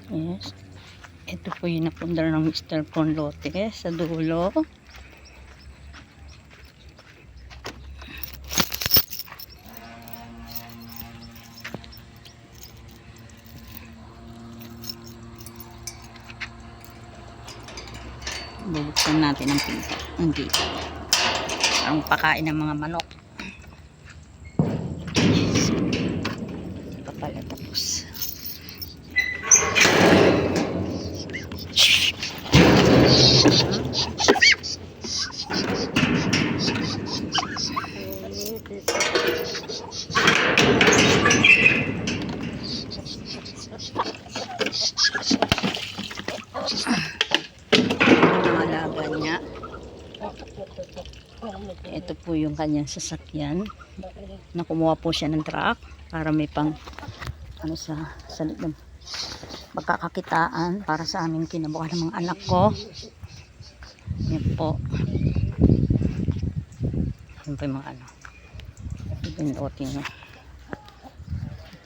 Yes. Ito po yung napundar ng Mr. Conlote sa dulo. Bubuksan natin ang pinto. Hindi. Ang pakain ng mga manok. Ito pa pala tapos. Alaga niya. Ito po yung kanyang sasakyan na kumuha po siya ng truck para may pang ano sa ng magkakakitaan para sa aming kinabukasan ng mga anak ko. Yan po. Yan po yung mga ano pinloting no.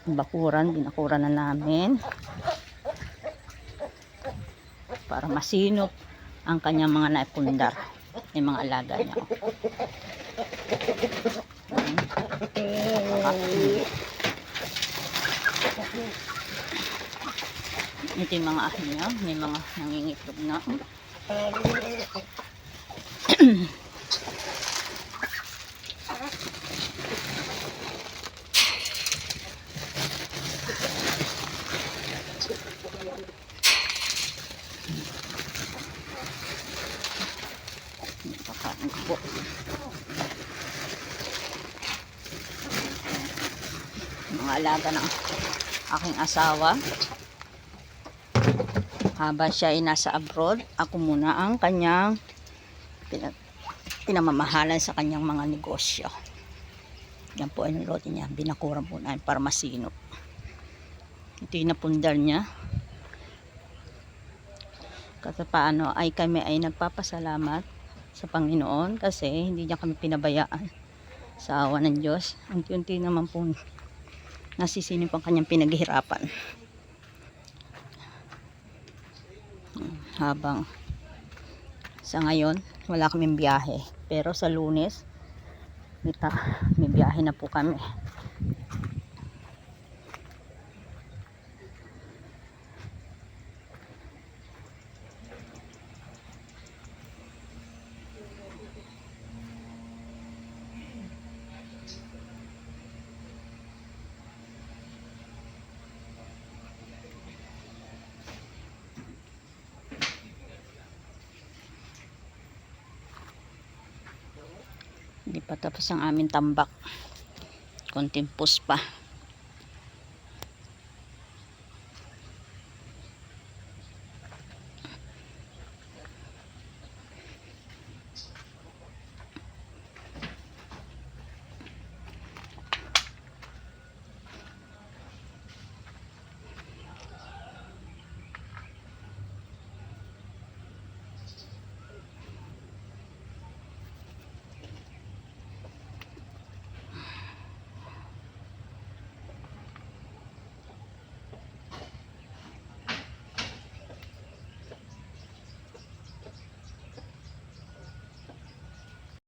Binakuran na namin para masinop ang kanyang mga naipundar yung mga alaga niya. Ito yung mga ahon niya, may mga nangingitlog na. Pakain ko po. Mga alaga ng aking asawa. Habang siya ay nasa abroad, ako muna ang kanyang pinamamahalan sa kanyang mga negosyo. Yan po ay lote niya. Binakuran po namin para masinop. Ito yung napundar niya. Kasi paano ay kami ay nagpapasalamat sa Panginoon kasi hindi niya kami pinabayaan sa awa ng Diyos. Unti-unti naman po nasisinip ang kanyang pinaghihirapan. Habang sa ngayon wala kaming biyahe, pero sa Lunes may biyahe na po kami. Hindi pa tapos ang aming tambak. Konting pus pa.